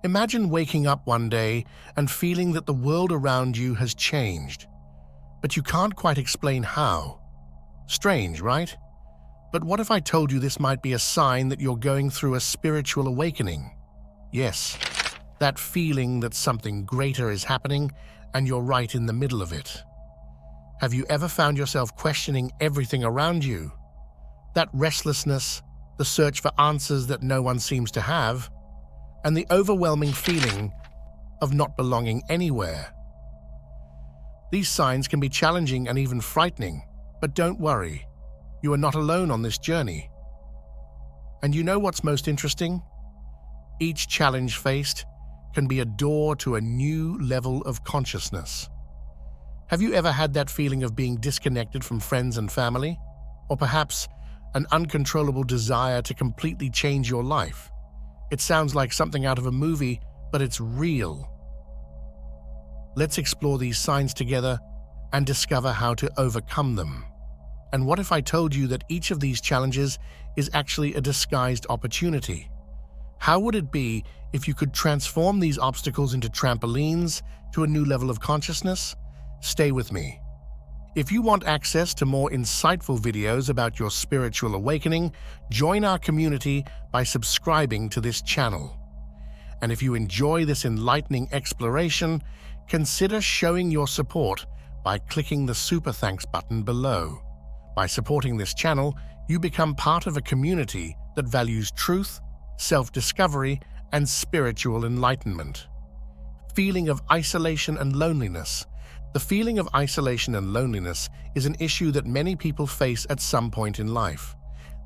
Imagine waking up one day and feeling that the world around you has changed, but you can't quite explain how. Strange, right? But what if I told you this might be a sign that you're going through a spiritual awakening? Yes, that feeling that something greater is happening and you're right in the middle of it. Have you ever found yourself questioning everything around you? That restlessness, the search for answers that no one seems to have, and the overwhelming feeling of not belonging anywhere. These signs can be challenging and even frightening, but don't worry, you are not alone on this journey. And you know what's most interesting? Each challenge faced can be a door to a new level of consciousness. Have you ever had that feeling of being disconnected from friends and family? Or perhaps an uncontrollable desire to completely change your life? It sounds like something out of a movie, but it's real. Let's explore these signs together and discover how to overcome them. And what if I told you that each of these challenges is actually a disguised opportunity? How would it be if you could transform these obstacles into trampolines to a new level of consciousness? Stay with me. If you want access to more insightful videos about your spiritual awakening, join our community by subscribing to this channel. And if you enjoy this enlightening exploration, consider showing your support by clicking the Super Thanks button below. By supporting this channel, you become part of a community that values truth, self-discovery, and spiritual enlightenment. Feeling of isolation and loneliness. The feeling of isolation and loneliness is an issue that many people face at some point in life.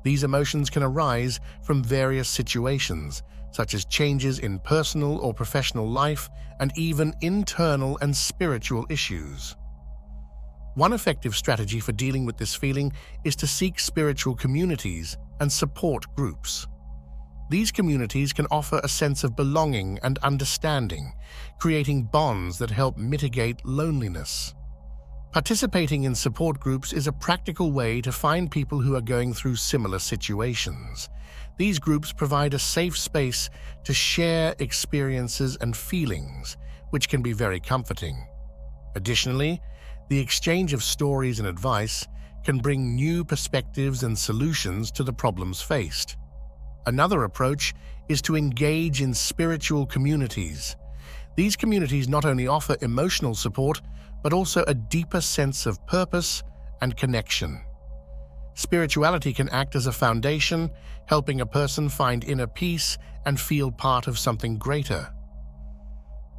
These emotions can arise from various situations, such as changes in personal or professional life, and even internal and spiritual issues. One effective strategy for dealing with this feeling is to seek spiritual communities and support groups. These communities can offer a sense of belonging and understanding, creating bonds that help mitigate loneliness. Participating in support groups is a practical way to find people who are going through similar situations. These groups provide a safe space to share experiences and feelings, which can be very comforting. Additionally, the exchange of stories and advice can bring new perspectives and solutions to the problems faced. Another approach is to engage in spiritual communities. These communities not only offer emotional support, but also a deeper sense of purpose and connection. Spirituality can act as a foundation, helping a person find inner peace and feel part of something greater.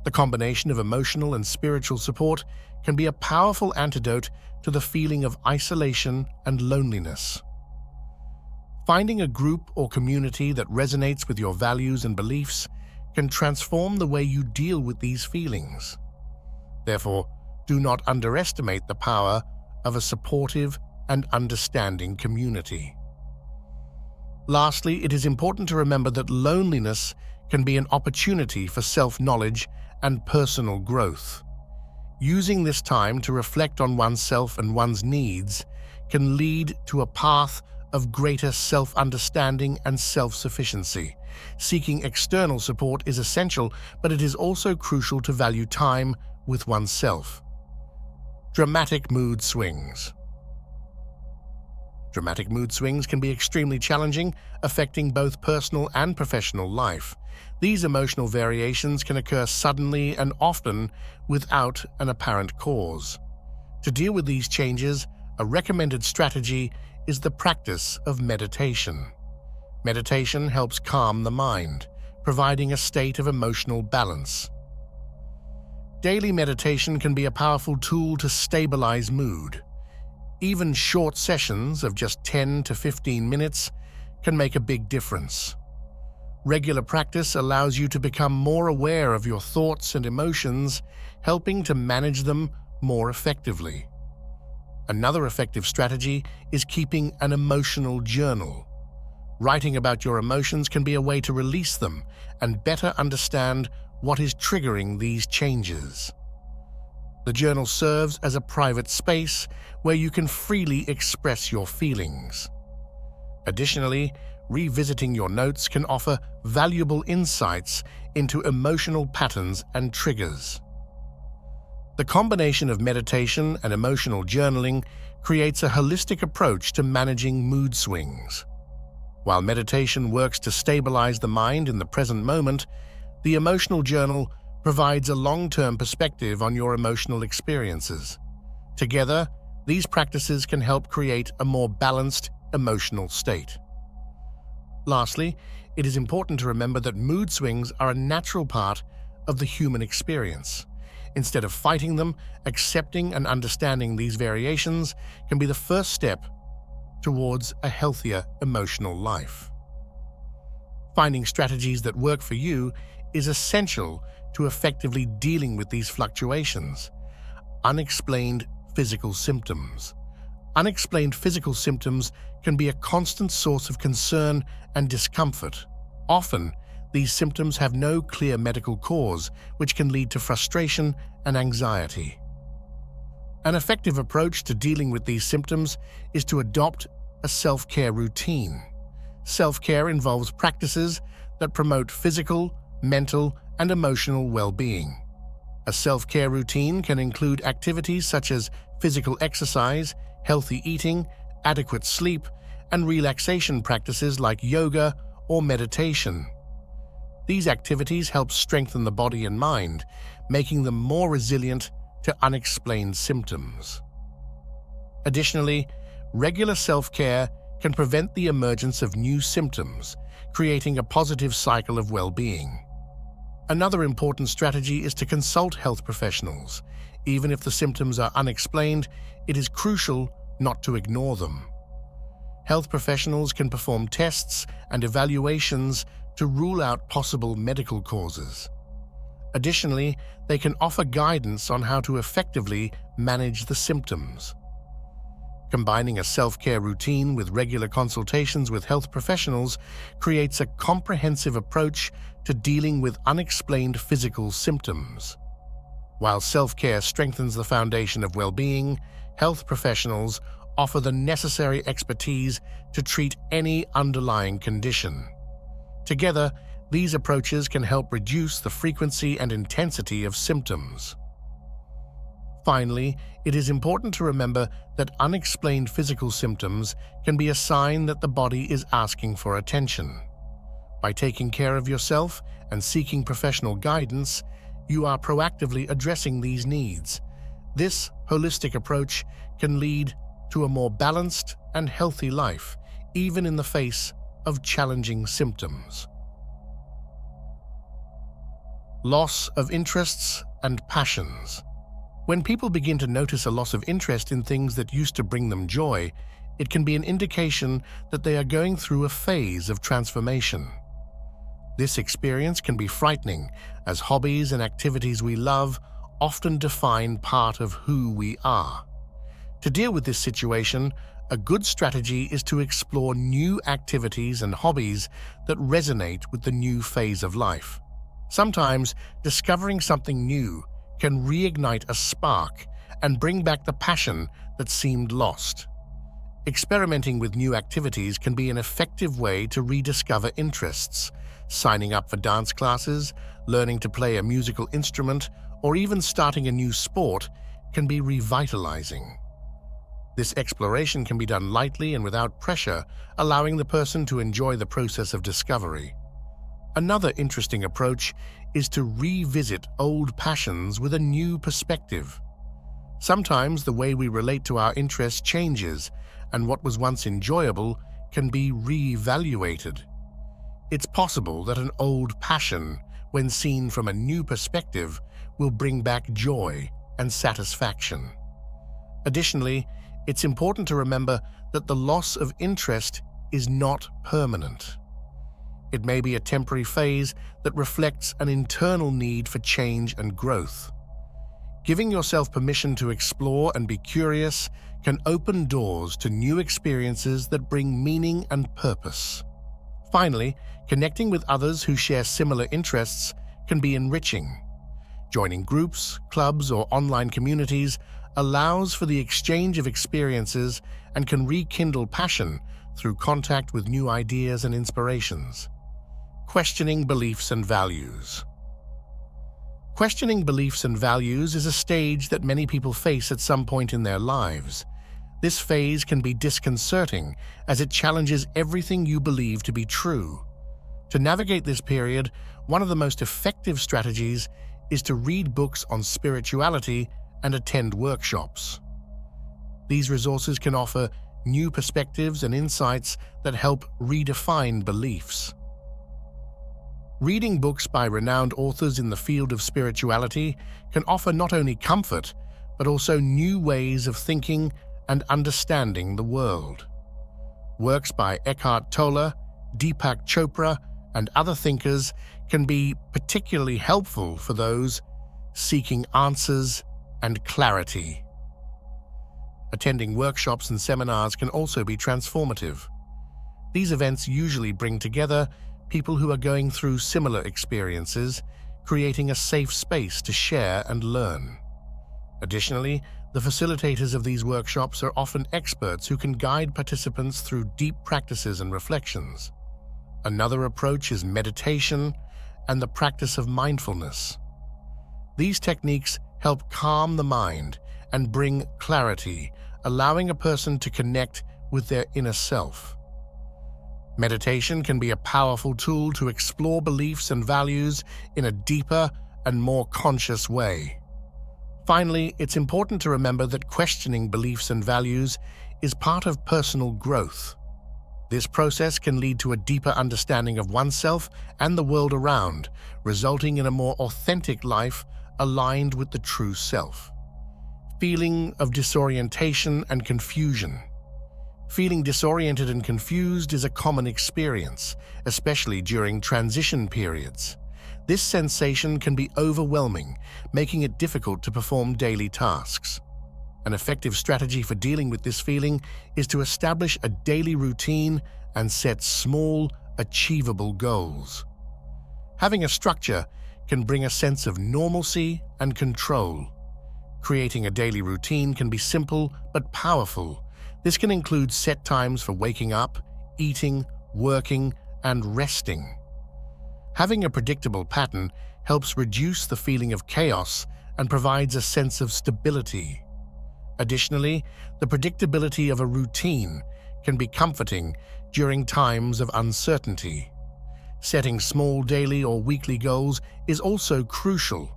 The combination of emotional and spiritual support can be a powerful antidote to the feeling of isolation and loneliness. Finding a group or community that resonates with your values and beliefs can transform the way you deal with these feelings. Therefore, do not underestimate the power of a supportive and understanding community. Lastly, it is important to remember that loneliness can be an opportunity for self-knowledge and personal growth. Using this time to reflect on oneself and one's needs can lead to a path of greater self-understanding and self-sufficiency. Seeking external support is essential, but it is also crucial to value time with oneself. Dramatic mood swings. Dramatic mood swings can be extremely challenging, affecting both personal and professional life. These emotional variations can occur suddenly and often without an apparent cause. To deal with these changes, a recommended strategy is the practice of meditation. Meditation helps calm the mind, providing a state of emotional balance. Daily meditation can be a powerful tool to stabilize mood. Even short sessions of just 10 to 15 minutes can make a big difference. Regular practice allows you to become more aware of your thoughts and emotions, helping to manage them more effectively. Another effective strategy is keeping an emotional journal. Writing about your emotions can be a way to release them and better understand what is triggering these changes. The journal serves as a private space where you can freely express your feelings. Additionally, revisiting your notes can offer valuable insights into emotional patterns and triggers. The combination of meditation and emotional journaling creates a holistic approach to managing mood swings. While meditation works to stabilize the mind in the present moment, the emotional journal provides a long-term perspective on your emotional experiences. Together, these practices can help create a more balanced emotional state. Lastly, it is important to remember that mood swings are a natural part of the human experience. Instead of fighting them, accepting and understanding these variations can be the first step towards a healthier emotional life. Finding strategies that work for you is essential to effectively dealing with these fluctuations. Unexplained physical symptoms. Unexplained physical symptoms can be a constant source of concern and discomfort. Often, these symptoms have no clear medical cause, which can lead to frustration and anxiety. An effective approach to dealing with these symptoms is to adopt a self-care routine. Self-care involves practices that promote physical, mental, and emotional well-being. A self-care routine can include activities such as physical exercise, healthy eating, adequate sleep, and relaxation practices like yoga or meditation. These activities help strengthen the body and mind, making them more resilient to unexplained symptoms. Additionally, regular self-care can prevent the emergence of new symptoms, creating a positive cycle of well-being. Another important strategy is to consult health professionals. Even if the symptoms are unexplained, it is crucial not to ignore them. Health professionals can perform tests and evaluations to rule out possible medical causes. Additionally, they can offer guidance on how to effectively manage the symptoms. Combining a self-care routine with regular consultations with health professionals creates a comprehensive approach to dealing with unexplained physical symptoms. While self-care strengthens the foundation of well-being, health professionals offer the necessary expertise to treat any underlying condition. Together, these approaches can help reduce the frequency and intensity of symptoms. Finally, it is important to remember that unexplained physical symptoms can be a sign that the body is asking for attention. By taking care of yourself and seeking professional guidance, you are proactively addressing these needs. This holistic approach can lead to a more balanced and healthy life, even in the face of challenging symptoms. Loss of interests and passions. When people begin to notice a loss of interest in things that used to bring them joy, it can be an indication that they are going through a phase of transformation. This experience can be frightening, as hobbies and activities we love often define part of who we are. To deal with this situation, a good strategy is to explore new activities and hobbies that resonate with the new phase of life. Sometimes, discovering something new can reignite a spark and bring back the passion that seemed lost. Experimenting with new activities can be an effective way to rediscover interests. Signing up for dance classes, learning to play a musical instrument, or even starting a new sport can be revitalizing. This exploration can be done lightly and without pressure, allowing the person to enjoy the process of discovery. Another interesting approach is to revisit old passions with a new perspective. Sometimes the way we relate to our interests changes, and what was once enjoyable can be re-evaluated. It's possible that an old passion, when seen from a new perspective, will bring back joy and satisfaction. Additionally, it's important to remember that the loss of interest is not permanent. It may be a temporary phase that reflects an internal need for change and growth. Giving yourself permission to explore and be curious can open doors to new experiences that bring meaning and purpose. Finally, connecting with others who share similar interests can be enriching. Joining groups, clubs, or online communities allows for the exchange of experiences and can rekindle passion through contact with new ideas and inspirations. Questioning beliefs and values. Questioning beliefs and values is a stage that many people face at some point in their lives. This phase can be disconcerting as it challenges everything you believe to be true. To navigate this period, one of the most effective strategies is to read books on spirituality and attend workshops. These resources can offer new perspectives and insights that help redefine beliefs. Reading books by renowned authors in the field of spirituality can offer not only comfort, but also new ways of thinking and understanding the world. Works by Eckhart Tolle, Deepak Chopra, and other thinkers can be particularly helpful for those seeking answers and clarity. Attending workshops and seminars can also be transformative. These events usually bring together people who are going through similar experiences, creating a safe space to share and learn. Additionally, the facilitators of these workshops are often experts who can guide participants through deep practices and reflections. Another approach is meditation and the practice of mindfulness. These techniques help calm the mind and bring clarity, allowing a person to connect with their inner self. Meditation can be a powerful tool to explore beliefs and values in a deeper and more conscious way. Finally, it's important to remember that questioning beliefs and values is part of personal growth. This process can lead to a deeper understanding of oneself and the world around, resulting in a more authentic life aligned with the true self. Feeling of disorientation and confusion. Feeling disoriented and confused is a common experience, especially during transition periods. This sensation can be overwhelming, making it difficult to perform daily tasks. An effective strategy for dealing with this feeling is to establish a daily routine and set small, achievable goals. Having a structure can bring a sense of normalcy and control. Creating a daily routine can be simple but powerful. This can include set times for waking up, eating, working, and resting. Having a predictable pattern helps reduce the feeling of chaos and provides a sense of stability. Additionally, the predictability of a routine can be comforting during times of uncertainty. Setting small daily or weekly goals is also crucial.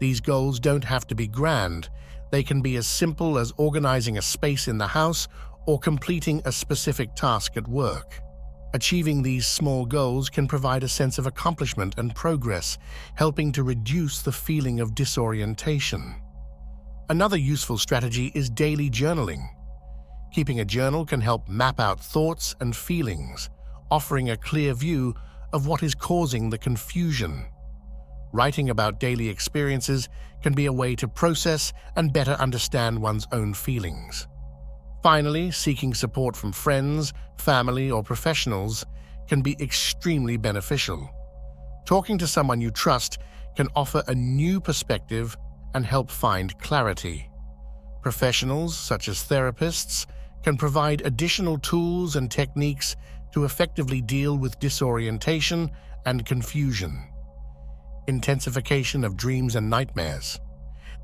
These goals don't have to be grand. They can be as simple as organizing a space in the house or completing a specific task at work. Achieving these small goals can provide a sense of accomplishment and progress, helping to reduce the feeling of disorientation. Another useful strategy is daily journaling. Keeping a journal can help map out thoughts and feelings, offering a clear view of what is causing the confusion. Writing about daily experiences can be a way to process and better understand one's own feelings. Finally, seeking support from friends, family, or professionals can be extremely beneficial. Talking to someone you trust can offer a new perspective and help find clarity. Professionals, such as therapists, can provide additional tools and techniques to effectively deal with disorientation and confusion. Intensification of dreams and nightmares.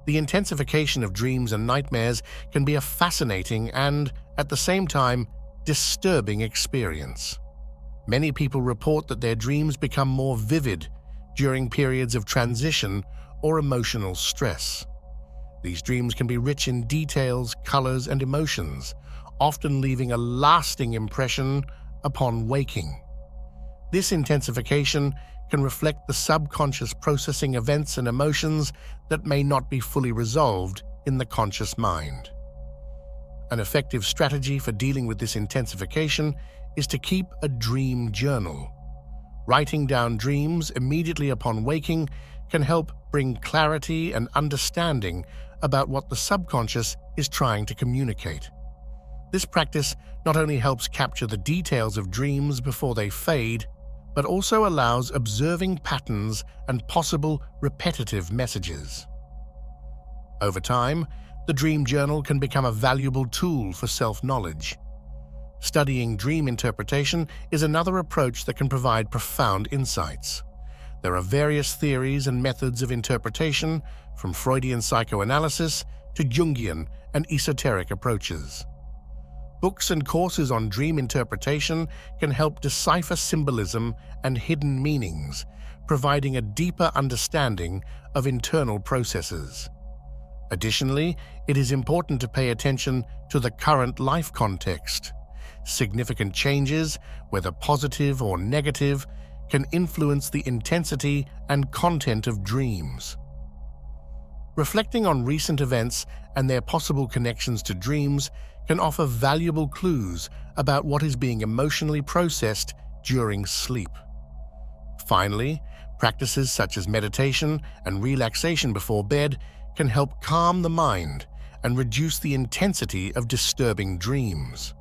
The intensification of dreams and nightmares can be a fascinating and, at the same time, disturbing experience. Many people report that their dreams become more vivid during periods of transition or emotional stress. These dreams can be rich in details, colors, and emotions, often leaving a lasting impression upon waking. This intensification can reflect the subconscious processing events and emotions that may not be fully resolved in the conscious mind. An effective strategy for dealing with this intensification is to keep a dream journal. Writing down dreams immediately upon waking can help bring clarity and understanding about what the subconscious is trying to communicate. This practice not only helps capture the details of dreams before they fade, but also allows observing patterns and possible repetitive messages. Over time, the dream journal can become a valuable tool for self-knowledge. Studying dream interpretation is another approach that can provide profound insights. There are various theories and methods of interpretation, from Freudian psychoanalysis to Jungian and esoteric approaches. Books and courses on dream interpretation can help decipher symbolism and hidden meanings, providing a deeper understanding of internal processes. Additionally, it is important to pay attention to the current life context. Significant changes, whether positive or negative, can influence the intensity and content of dreams. Reflecting on recent events and their possible connections to dreams can offer valuable clues about what is being emotionally processed during sleep. Finally, practices such as meditation and relaxation before bed can help calm the mind and reduce the intensity of disturbing dreams.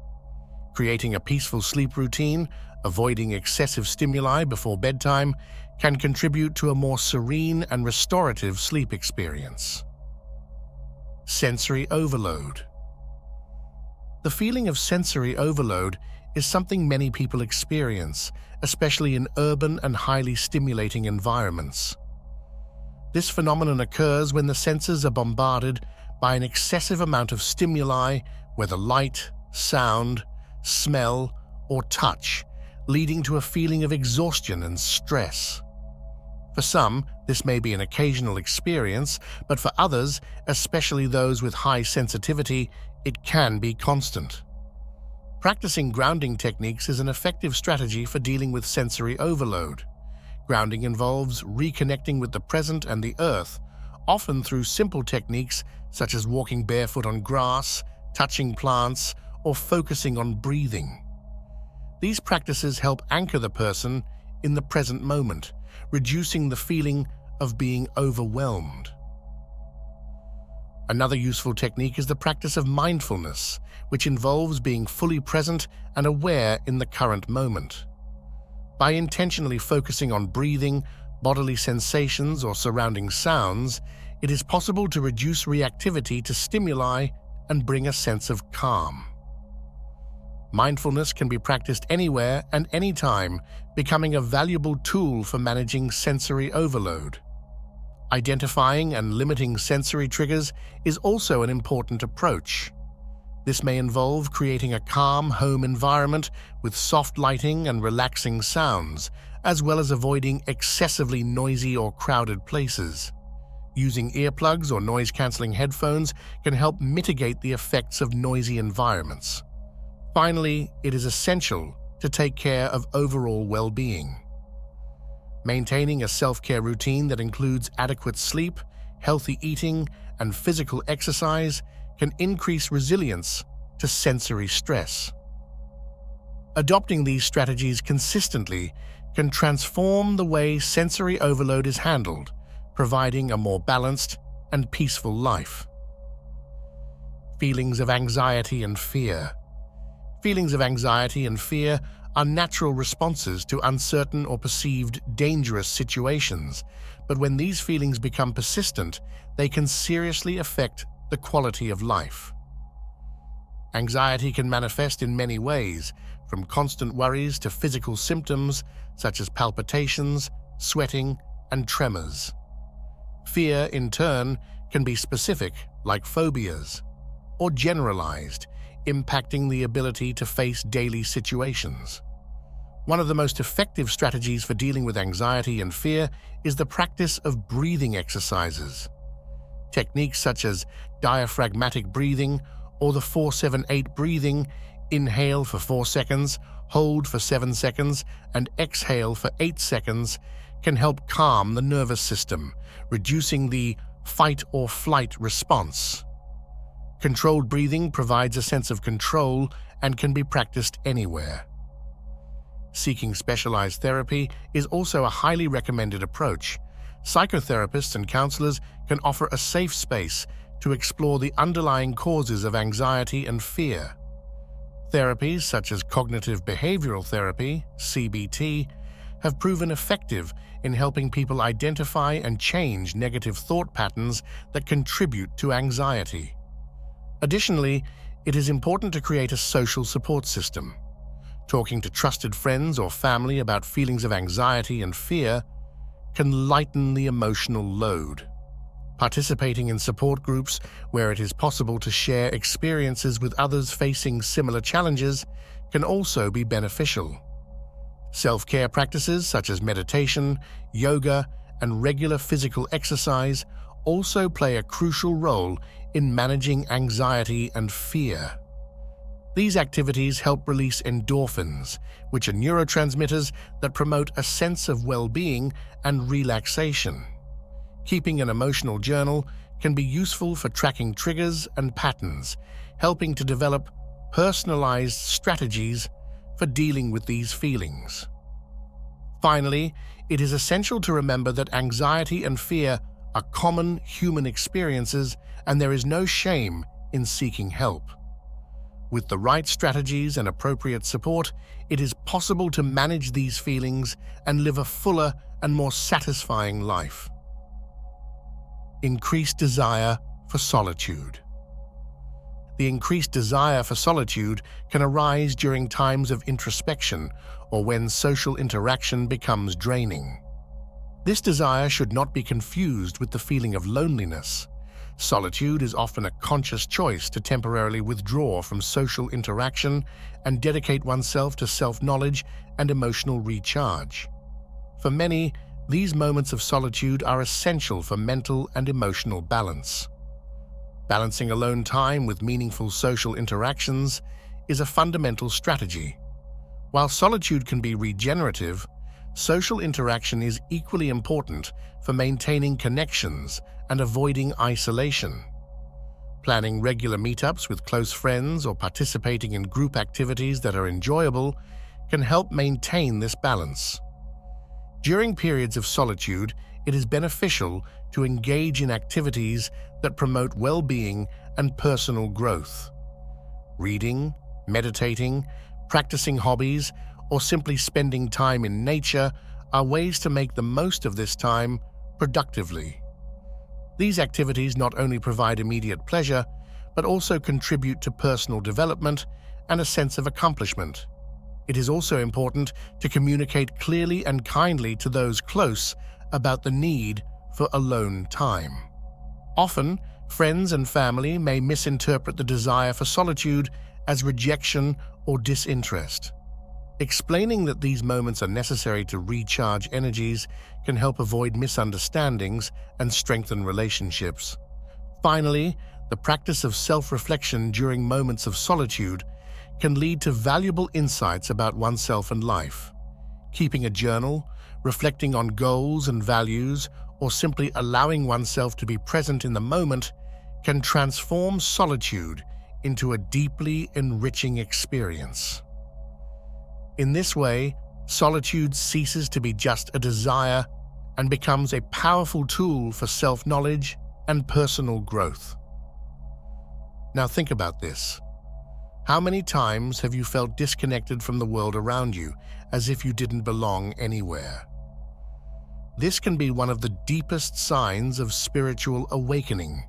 Creating a peaceful sleep routine, avoiding excessive stimuli before bedtime, can contribute to a more serene and restorative sleep experience. Sensory overload. The feeling of sensory overload is something many people experience, especially in urban and highly stimulating environments. This phenomenon occurs when the senses are bombarded by an excessive amount of stimuli, whether light, sound, smell, or touch, leading to a feeling of exhaustion and stress. For some, this may be an occasional experience, but for others, especially those with high sensitivity, it can be constant. Practicing grounding techniques is an effective strategy for dealing with sensory overload. Grounding involves reconnecting with the present and the earth, often through simple techniques such as walking barefoot on grass, touching plants, or focusing on breathing. These practices help anchor the person in the present moment, reducing the feeling of being overwhelmed. Another useful technique is the practice of mindfulness, which involves being fully present and aware in the current moment. By intentionally focusing on breathing, bodily sensations, or surrounding sounds, it is possible to reduce reactivity to stimuli and bring a sense of calm. Mindfulness can be practiced anywhere and anytime, becoming a valuable tool for managing sensory overload. Identifying and limiting sensory triggers is also an important approach. This may involve creating a calm home environment with soft lighting and relaxing sounds, as well as avoiding excessively noisy or crowded places. Using earplugs or noise-canceling headphones can help mitigate the effects of noisy environments. Finally, it is essential to take care of overall well-being. Maintaining a self-care routine that includes adequate sleep, healthy eating, and physical exercise can increase resilience to sensory stress. Adopting these strategies consistently can transform the way sensory overload is handled, providing a more balanced and peaceful life. Feelings of anxiety and fear. Feelings of anxiety and fear are natural responses to uncertain or perceived dangerous situations, but when these feelings become persistent, they can seriously affect the quality of life. Anxiety can manifest in many ways, from constant worries to physical symptoms such as palpitations, sweating, and tremors. Fear, in turn, can be specific, like phobias, or generalized, impacting the ability to face daily situations. One of the most effective strategies for dealing with anxiety and fear is the practice of breathing exercises. Techniques such as diaphragmatic breathing or the 4-7-8 breathing, inhale for 4 seconds, hold for 7 seconds, and exhale for 8 seconds, can help calm the nervous system, reducing the fight or flight response. Controlled breathing provides a sense of control and can be practiced anywhere. Seeking specialized therapy is also a highly recommended approach. Psychotherapists and counselors can offer a safe space to explore the underlying causes of anxiety and fear. Therapies such as cognitive behavioral therapy, CBT, have proven effective in helping people identify and change negative thought patterns that contribute to anxiety. Additionally, It is important to create a social support system. Talking to trusted friends or family about feelings of anxiety and fear can lighten the emotional load. Participating in support groups where it is possible to share experiences with others facing similar challenges can also be beneficial. Self-care practices such as meditation, yoga, and regular physical exercise also play a crucial role in managing anxiety and fear. These activities help release endorphins, which are neurotransmitters that promote a sense of well-being and relaxation. Keeping an emotional journal can be useful for tracking triggers and patterns, helping to develop personalized strategies for dealing with these feelings. Finally, it is essential to remember that anxiety and fear are common human experiences, and there is no shame in seeking help. With the right strategies and appropriate support, it is possible to manage these feelings and live a fuller and more satisfying life. Increased desire for solitude. The increased desire for solitude can arise during times of introspection or when social interaction becomes draining. This desire should not be confused with the feeling of loneliness. Solitude is often a conscious choice to temporarily withdraw from social interaction and dedicate oneself to self-knowledge and emotional recharge. For many, these moments of solitude are essential for mental and emotional balance. Balancing alone time with meaningful social interactions is a fundamental strategy. While solitude can be regenerative, social interaction is equally important for maintaining connections and avoiding isolation. Planning regular meetups with close friends or participating in group activities that are enjoyable can help maintain this balance. During periods of solitude, it is beneficial to engage in activities that promote well-being and personal growth. Reading, meditating, practicing hobbies, or simply spending time in nature are ways to make the most of this time productively. These activities not only provide immediate pleasure, but also contribute to personal development and a sense of accomplishment. It is also important to communicate clearly and kindly to those close about the need for alone time. Often, friends and family may misinterpret the desire for solitude as rejection or disinterest. Explaining that these moments are necessary to recharge energies can help avoid misunderstandings and strengthen relationships. Finally, the practice of self-reflection during moments of solitude can lead to valuable insights about oneself and life. Keeping a journal, reflecting on goals and values, or simply allowing oneself to be present in the moment can transform solitude into a deeply enriching experience. In this way, solitude ceases to be just a desire and becomes a powerful tool for self-knowledge and personal growth. Now think about this. How many times have you felt disconnected from the world around you, as if you didn't belong anywhere? This can be one of the deepest signs of spiritual awakening.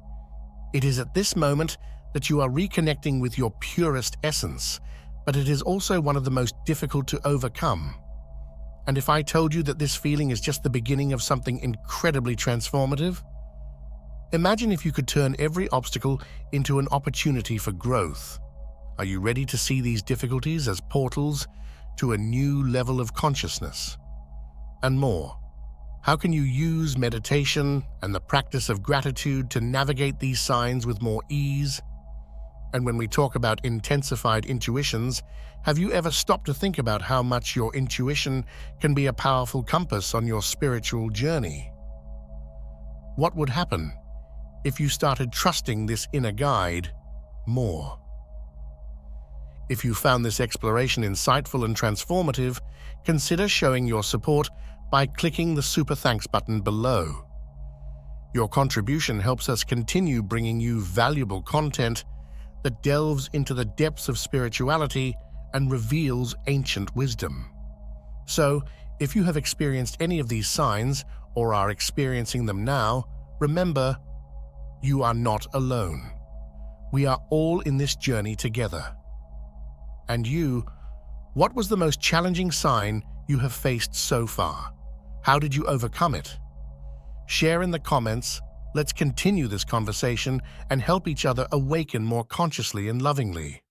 It is at this moment that you are reconnecting with your purest essence, but it is also one of the most difficult to overcome. And if I told you that this feeling is just the beginning of something incredibly transformative? Imagine if you could turn every obstacle into an opportunity for growth. Are you ready to see these difficulties as portals to a new level of consciousness? And more, how can you use meditation and the practice of gratitude to navigate these signs with more ease? And when we talk about intensified intuitions, have you ever stopped to think about how much your intuition can be a powerful compass on your spiritual journey? What would happen if you started trusting this inner guide more? If you found this exploration insightful and transformative, consider showing your support by clicking the Super Thanks button below. Your contribution helps us continue bringing you valuable content that delves into the depths of spirituality and reveals ancient wisdom. So, if you have experienced any of these signs or are experiencing them now, remember, you are not alone. We are all in this journey together. And you, what was the most challenging sign you have faced so far? How did you overcome it? Share in the comments. Let's continue this conversation and help each other awaken more consciously and lovingly.